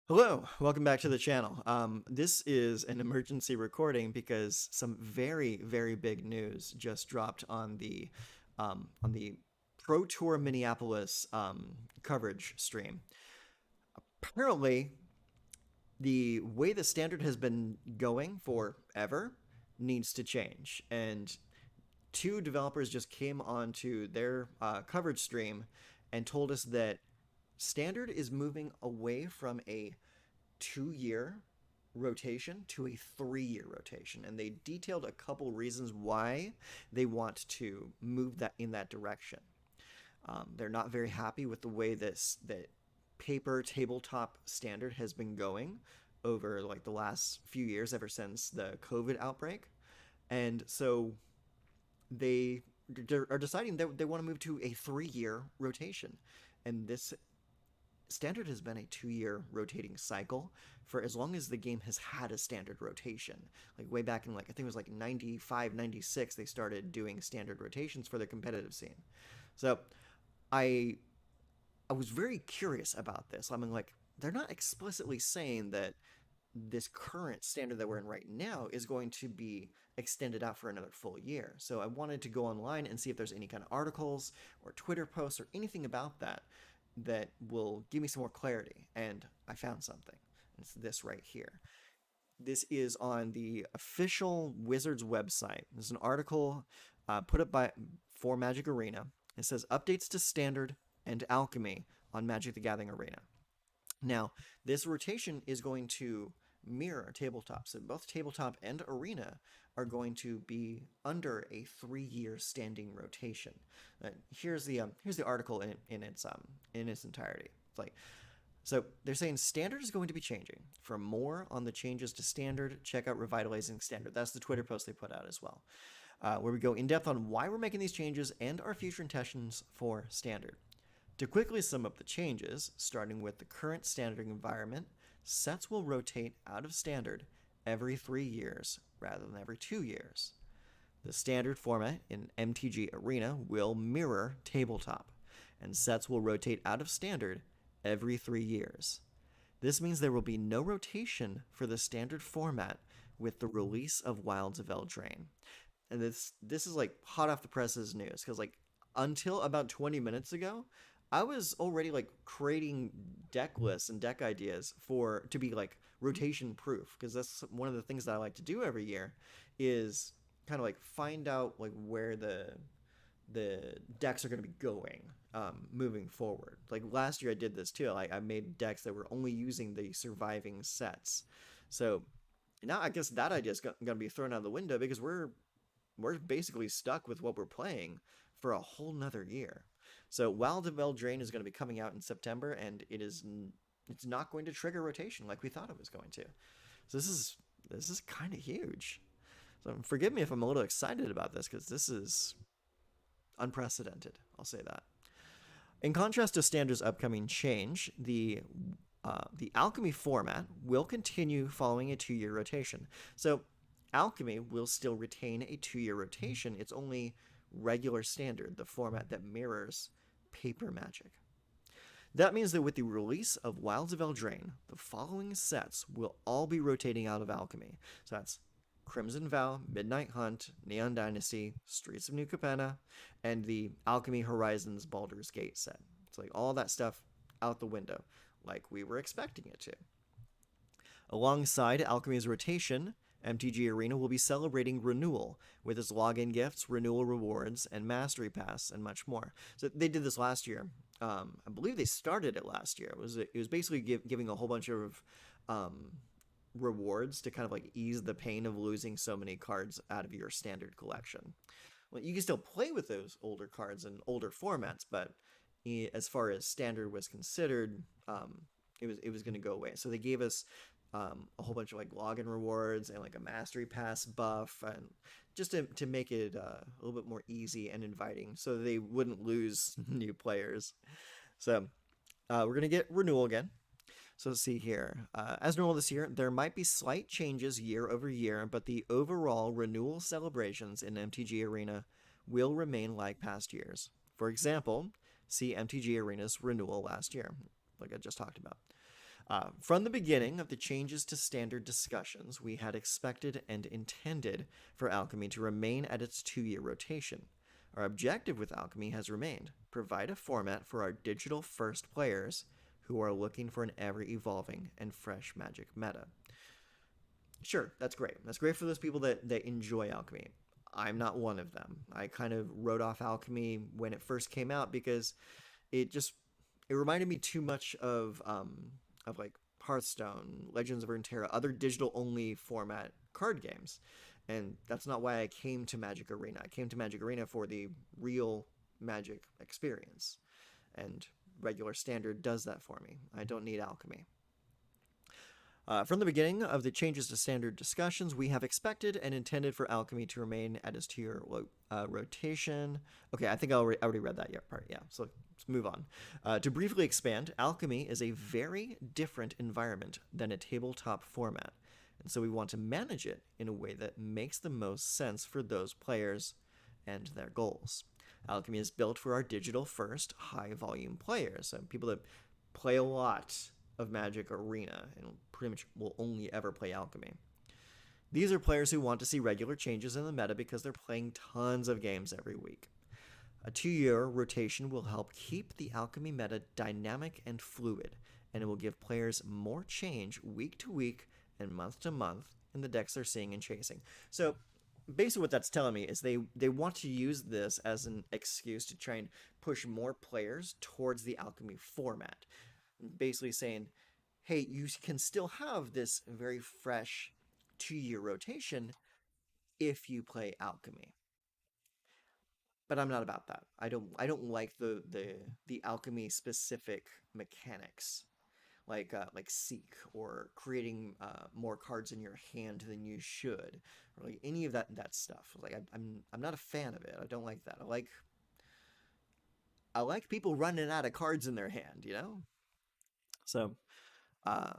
Hello, welcome back to the channel. This is an emergency recording because some very, very big news just dropped on the Pro Tour Minneapolis coverage stream. Apparently, the way the standard has been going forever needs to change, and two developers just came onto their coverage stream and told us that standard is moving away from a 2 year rotation to a 3 year rotation, and they detailed a couple reasons why they want to move that in that direction. They're not very happy with the way that paper tabletop standard has been going over like the last few years, ever since the COVID outbreak, and so they are deciding that they want to move to a 3 year rotation, and this standard has been a 2 year rotating cycle for as long as the game has had a standard rotation. Like way back in, like, I think it was like 95, 96, they started doing standard rotations for the competitive scene. So I I was very curious about this. I mean, like, they're not explicitly saying that this current standard that we're in right now is going to be extended out for another full year. So I wanted to go online and see if there's any kind of articles or Twitter posts or anything about that will give me some more clarity. And I found something. It's this right here. This is on the official Wizards website. There's an article put up by for Magic Arena. It says updates to Standard and Alchemy on Magic the Gathering Arena. Now, this rotation is going to mirror tabletop. So both tabletop and arena are going to be under a 3 year standing rotation. Here's the article in its entirety. It's like, so they're saying standard is going to be changing. For more on the changes to standard, check out Revitalizing Standard. That's the Twitter post they put out as well, where we go in depth on why we're making these changes and our future intentions for standard. To quickly sum up the changes, starting with the current standard environment, sets will rotate out of standard every 3 years rather than every 2 years. The standard format in MTG Arena will mirror tabletop, and sets will rotate out of standard every 3 years. This means there will be no rotation for the standard format with the release of Wilds of Eldraine. And this is like hot off the presses news, because like until about 20 minutes ago, I was already like creating deck lists and deck ideas for to be like rotation proof, because that's one of the things that I like to do every year is kind of like find out like where the decks are going to be going moving forward. Like last year I did this too. I made decks that were only using the surviving sets. So now I guess that idea is going to be thrown out the window, because we're basically stuck with what we're playing for a whole nother year. So Wild of Eldraine is going to be coming out in September, and it's not going to trigger rotation like we thought it was going to. So this is kind of huge. So forgive me if I'm a little excited about this, because this is unprecedented. I'll say that. In contrast to Standard's upcoming change, the Alchemy format will continue following a 2 year rotation. So Alchemy will still retain a 2 year rotation. It's only regular Standard, the format that mirrors paper Magic. That means that with the release of Wilds of Eldraine, the following sets will all be rotating out of Alchemy. So that's Crimson Vow, Midnight Hunt, Neon Dynasty, Streets of New Capenna, and the Alchemy Horizons Baldur's Gate set. It's like all that stuff out the window, like we were expecting it to. Alongside Alchemy's rotation, MTG Arena will be celebrating renewal with its login gifts, renewal rewards, and mastery pass, and much more. So they did this last year. I believe they started it last year. It was basically giving a whole bunch of um, rewards to kind of like ease the pain of losing so many cards out of your standard collection. Well, you can still play with those older cards in older formats, but as far as standard was considered, it was going to go away. So they gave us a whole bunch of like login rewards and like a mastery pass buff, and just to make it a little bit more easy and inviting, so they wouldn't lose new players. So we're gonna get renewal again. So let's see here. As normal this year, there might be slight changes year over year, but the overall renewal celebrations in MTG Arena will remain like past years. For example, see MTG Arena's renewal last year, like I just talked about. From the beginning of the changes to standard discussions, we had expected and intended for Alchemy to remain at its 2 year rotation. Our objective with Alchemy has remained provide a format for our digital first players who are looking for an ever evolving and fresh Magic meta. Sure, that's great. That's great for those people that enjoy Alchemy. I'm not one of them. I kind of wrote off Alchemy when it first came out because it just it reminded me too much of like Hearthstone, Legends of Runeterra, other digital only format card games. And that's not why I came to Magic Arena. I came to Magic Arena for the real Magic experience. And regular standard does that for me. I don't need alchemy. From the beginning of the changes to standard discussions, we have expected and intended for alchemy to remain at its 2 year rotation. Okay, I think I already read that part. Yeah, so let's move on. To briefly expand, alchemy is a very different environment than a tabletop format. And so we want to manage it in a way that makes the most sense for those players and their goals. Alchemy is built for our digital first, high volume players, so people that play a lot of Magic Arena and pretty much will only ever play Alchemy. These are players who want to see regular changes in the meta because they're playing tons of games every week. A 2 year rotation will help keep the Alchemy meta dynamic and fluid, and it will give players more change week to week and month to month in the decks they're seeing and chasing. So basically what that's telling me is they want to use this as an excuse to try and push more players towards the alchemy format, basically saying, hey, you can still have this very fresh 2 year rotation if you play alchemy. But I'm not about that. I don't like the alchemy specific mechanics like seek or creating more cards in your hand than you should, or like any of that stuff. Like I'm not a fan of it. I don't like that. I like people running out of cards in their hand. So uh,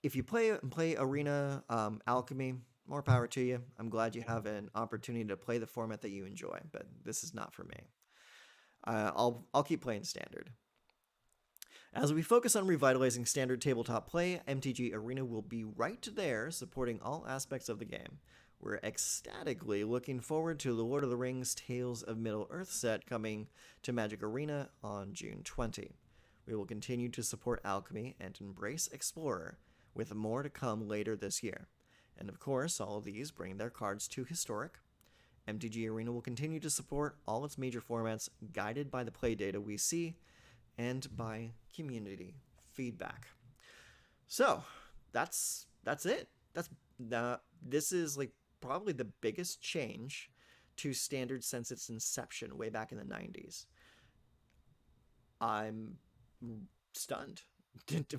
if you play Arena Alchemy, more power to you. I'm glad you have an opportunity to play the format that you enjoy, but this is not for me. I'll keep playing Standard. As we focus on revitalizing standard tabletop play, MTG Arena will be right there supporting all aspects of the game. We're ecstatically looking forward to the Lord of the Rings Tales of Middle-earth set coming to Magic Arena on June 20. We will continue to support Alchemy and embrace Explorer, with more to come later this year. And of course, all of these bring their cards to Historic. MTG Arena will continue to support all its major formats, guided by the play data we see and by community feedback. So that's it. This is like probably the biggest change to standard since its inception way back in the 90s. I'm stunned.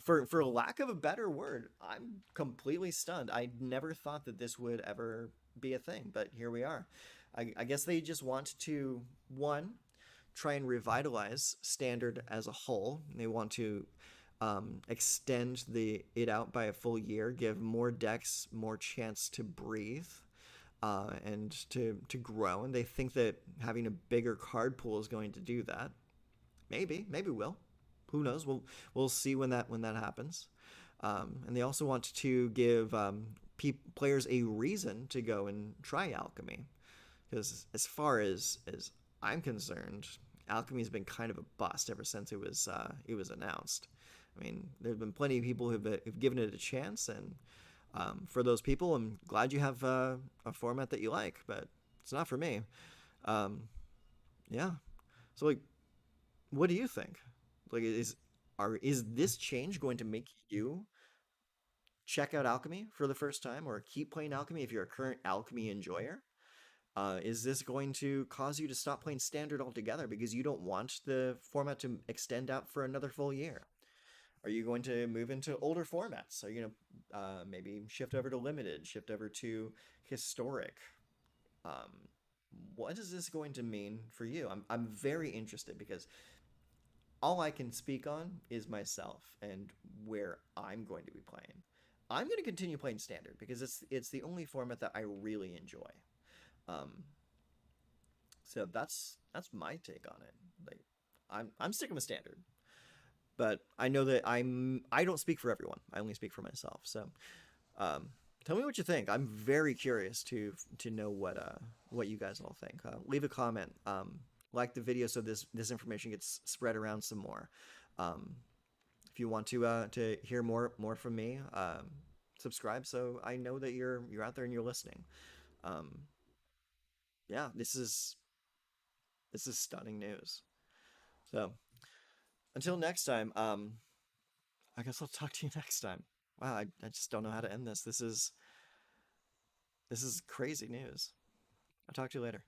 For lack of a better word, I'm completely stunned. I never thought that this would ever be a thing, but here we are. I guess they just want to, one, try and revitalize standard as a whole. They want to extend it out by a full year, give more decks more chance to breathe and to grow. And they think that having a bigger card pool is going to do that. Maybe will. Who knows? We'll see when that happens. And they also want to give players a reason to go and try alchemy, because as far as I'm concerned, alchemy's been kind of a bust ever since it was announced. I mean, there have been plenty of people who've given it a chance, and for those people, I'm glad you have a format that you like, but it's not for me. Um, yeah. So, like, what do you think? Like, is this change going to make you check out alchemy for the first time, or keep playing alchemy if you're a current alchemy enjoyer? Is this going to cause you to stop playing standard altogether because you don't want the format to extend out for another full year? Are you going to move into older formats? Are you going to maybe shift over to limited, shift over to historic? Um, what is this going to mean for you? I'm very interested because all I can speak on is myself and where I'm going to be playing. I'm going to continue playing standard because it's the only format that I really enjoy. Um, so that's my take on it. Like I'm sticking with standard. but I know that I don't speak for everyone. I only speak for myself. So, um, tell me what you think. I'm very curious to know what you guys all think. Leave a comment. Like the video so this information gets spread around some more. Um, if you want to hear more from me, subscribe so I know that you're out there and you're listening. Um, yeah, this is stunning news. So until next time, I guess I'll talk to you next time. Wow, I just don't know how to end this. This is crazy news. I'll talk to you later.